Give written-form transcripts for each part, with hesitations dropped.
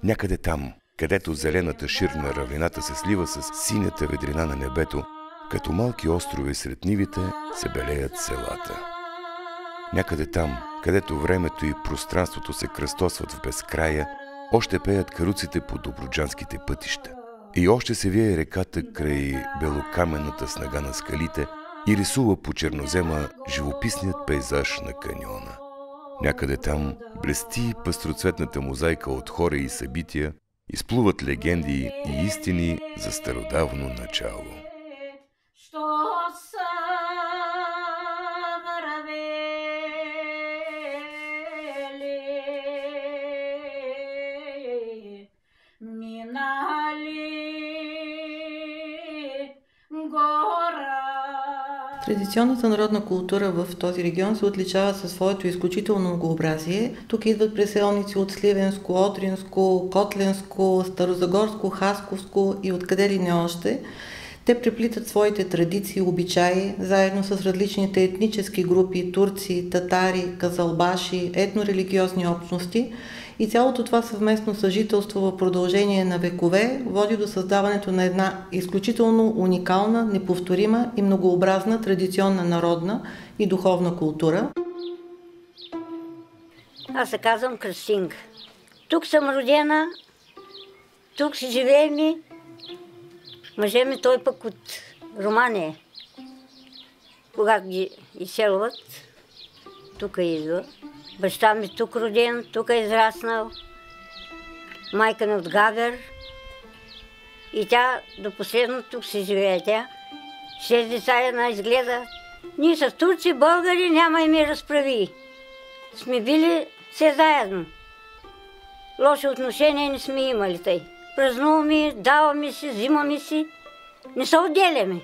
Някъде там, където зелената шир на равнината се слива с синята ведрина на небето, като малки острови сред нивите се белеят селата. Някъде там, където времето и пространството се кръстосват в безкрая, още пеят каруците по добруджанските пътища. И още се вие реката край белокаменната снага на скалите и рисува по чернозема живописният пейзаж на каньона. Някъде там блести пъстроцветната мозайка от хора и събития, изплуват легенди и истини за стародавно начало. Традиционната народна култура в този регион се отличава със своето изключително многообразие. Тук идват преселници от Сливенско, Одринско, Котленско, Старозагорско, Хасковско и откъде ли не още. Те преплитат своите традиции и обичаи, заедно с различните етнически групи, турци, татари, казалбаши, етнорелигиозни общности. И цялото това съвместно съжителство в продължение на векове води до създаването на една изключително уникална, неповторима и многообразна традиционна народна и духовна култура. Аз се казвам Кръстинка. Тук съм родена, тук си живеем и мъже ми той пък от Румъния. Когато ги изселват, тук идва. Баща ми тук роден, тук е израснал. Майка ми от Гагър. И тя до последно тук си живее тя. 6 деца една изгледа. Ние са турци, българи, няма и ми разправи. Сме били все заедно. Лоши отношения не сме имали тъй. Празнуваме, даваме си, взимаме си. Не се отделяме.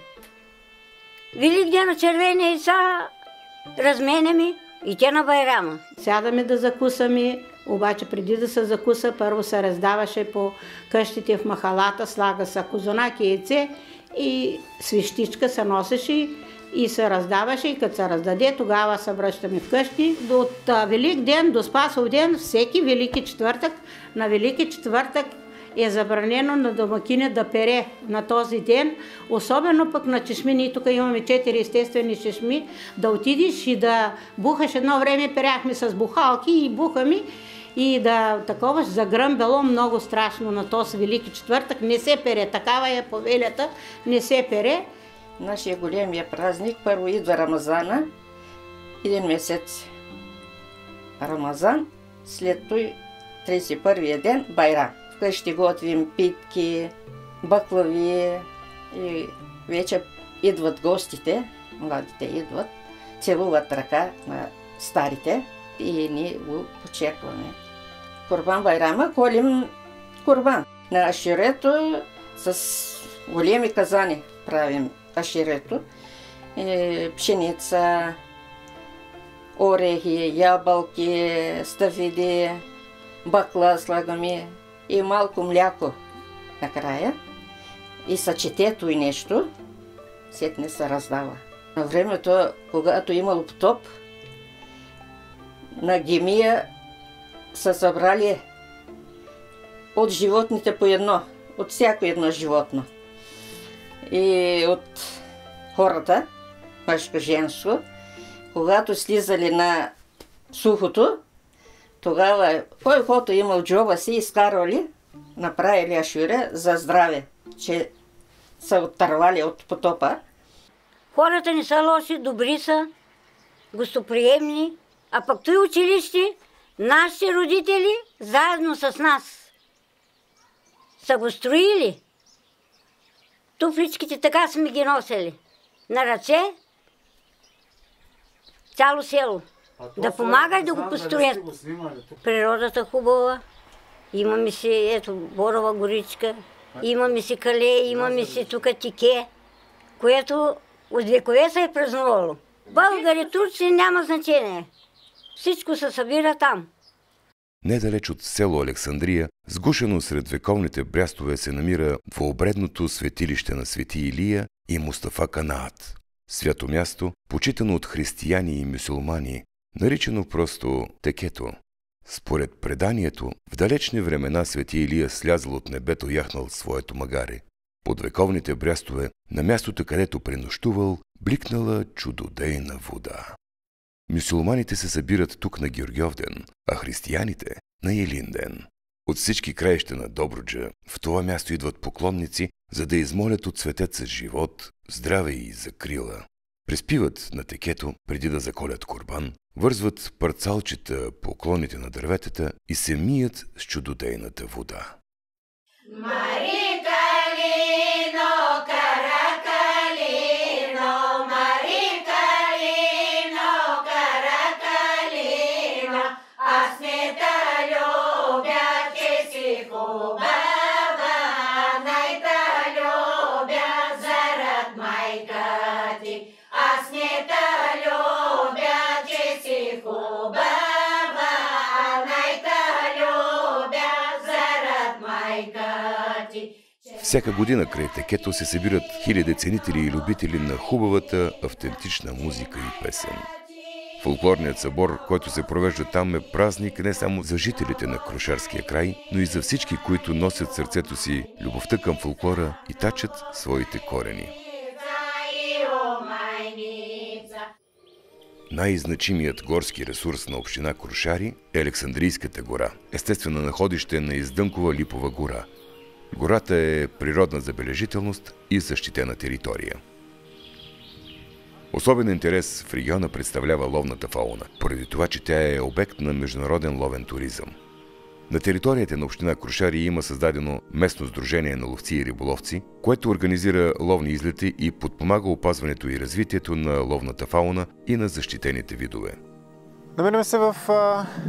Великден на червени яйца разменяме и те на Байрама. Сядаме да закусаме, обаче преди да се закуса, първо се раздаваше по къщите в махалата, слага се козунак и яйце и свещичка се носеше и се раздаваше и като се раздаде, тогава се връщаме вкъщи. От Велик ден до Спасов ден, всеки Велики четвъртък, на Велики четвъртък е забранено на домакиня да пере на този ден, особено пък на чешми. Ние тук имаме 4 естествени чешми, да отидеш и да бухаш. Едно време перяхме с бухалки и бухаме и да такова загръмбело много страшно на този Велики четвъртък. Не се пере, такава е повелята, не се пере. Нашия големия празник, първо идва Рамазана, един месец Рамазан, след той 31-я ден Байрам. Вкъщи готвим питки, баклави и вече идват гостите, младите идват, целуват ръка на старите и ние го почерпваме. Курбан Байрама колим курбан. На аширето с големи казани правим аширето. Пшеница, орехи, ябълки, стафиди, бакла слагаме и малко мляко накрая. И съчетето и нещо, сетне се раздава. На времето, когато имало потоп, на Гемия са събрали от животните по едно, от всяко едно животно. И от хората, мъжко-женско, когато слизали на сухото, тогава кой който имал джоба си, изкарвали, направили ашуре за здраве, че са оттървали от потопа. Хората не са лоши, добри са, гостоприемни, а пък той училище, нашите родители заедно с нас са го строили. Туфличките така сме ги носили. На ръце, цяло село. Да помагат да го построят. Природата хубава. Имаме си, ето, борова горичка, имаме си кале, имаме си тук тике, което от векове се е празнувало. Българи, турци няма значение. Всичко се събира там. Недалеч от село Александрия, сгушено сред вековните брястове, се намира двообредното светилище на свети Илия и Мустафа Канаат. Свято място, почитано от християни и мюсюлмани, наричано просто Текето. Според преданието, в далечни времена свети Илия слязал от небето яхнал своето магаре. Под вековните брястове, на мястото, където пренощувал, бликнала чудодейна вода. Мюсюлманите се събират тук на Георгиовден, а християните – на Илинден. От всички краища на Добруджа в това място идват поклонници, за да измолят от светеца живот, здраве и закрила. Преспиват на Текето преди да заколят курбан, вързват парцалчета по клоните на дърветата и се мият с чудодейната вода. Всяка година край Текето се събират хиляди ценители и любители на хубавата, автентична музика и песен. Фолклорният събор, който се провежда там, е празник не само за жителите на Крушарския край, но и за всички, които носят в сърцето си любовта към фолклора и тачат своите корени. Най-значимият горски ресурс на община Крушари е Александрийската гора, естествено находище на Издънкова липова гора. Гората е природна забележителност и защитена територия. Особен интерес в региона представлява ловната фауна, поради това, че тя е обект на международен ловен туризъм. На територията на община Крушари има създадено местно сдружение на ловци и риболовци, което организира ловни излети и подпомага опазването и развитието на ловната фауна и на защитените видове. Намираме се в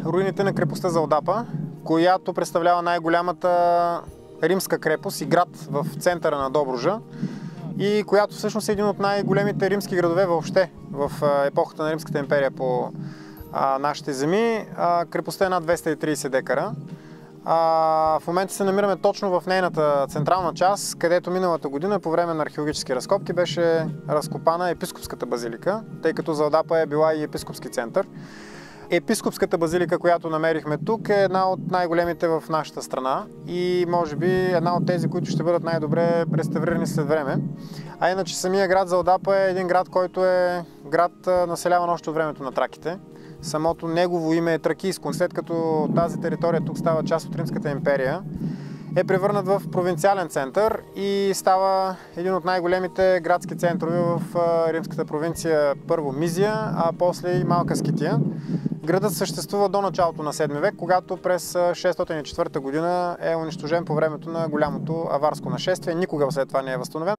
руините на крепостта Залдапа, която представлява най-голямата римска крепост и град в центъра на Добруджа и която всъщност е един от най-големите римски градове въобще в епохата на Римската империя по нашите земи. Крепостта е над 230 декара. В момента се намираме точно в нейната централна част, където миналата година по време на археологически разкопки беше разкопана епископската базилика, тъй като Залдапа е била и епископски център. Епископската базилика, която намерихме тук, е една от най-големите в нашата страна и може би една от тези, които ще бъдат най-добре реставрирани след време. А иначе самия град Залдапа е един град, който е град населяван още от времето на траките. Самото негово име е тракийско. След като тази територия тук става част от Римската империя, е превърнат в провинциален център и става един от най-големите градски центрове в римската провинция, първо Мизия, а после и Малка Скития. Градът съществува до началото на 7 век, когато през 604 година е унищожен по времето на голямото аварско нашествие. Никога след това не е възстановен.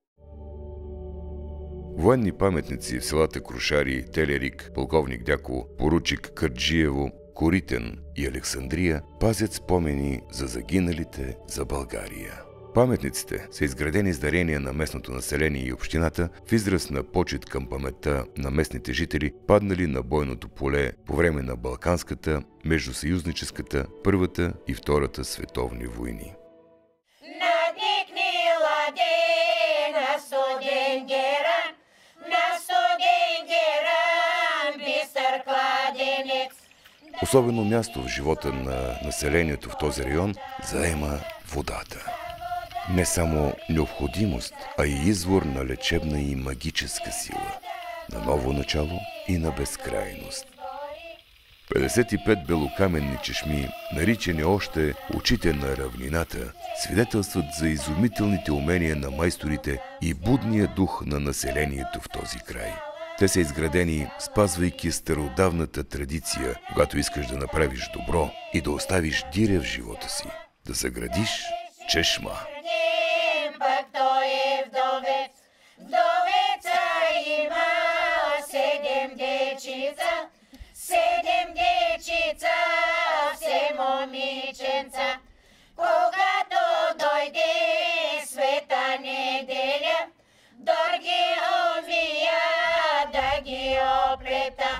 Военни паметници в селата Крушари, Телерик, Полковник Дяко, Поручик Кърджиево, Коритен и Александрия пазят спомени за загиналите за България. Паметниците са изградени с дарения на местното население и общината в израз на почит към паметта на местните жители, паднали на бойното поле по време на Балканската, междусъюзническата, Първата и Втората световни войни. Особено място в живота на населението в този район заема водата. Не само необходимост, а и извор на лечебна и магическа сила, на ново начало и на безкрайност. 55 белокаменни чешми, наричани още очите на равнината, свидетелстват за изумителните умения на майсторите и будния дух на населението в този край. Те са изградени, спазвайки стародавната традиция, когато искаш да направиш добро и да оставиш диря в живота си, да заградиш чешма. Пък той е вдовец, вдовеца има 7 дечица, 7 момиченца. Когато дойде света неделя, дорги овия да ги оплета.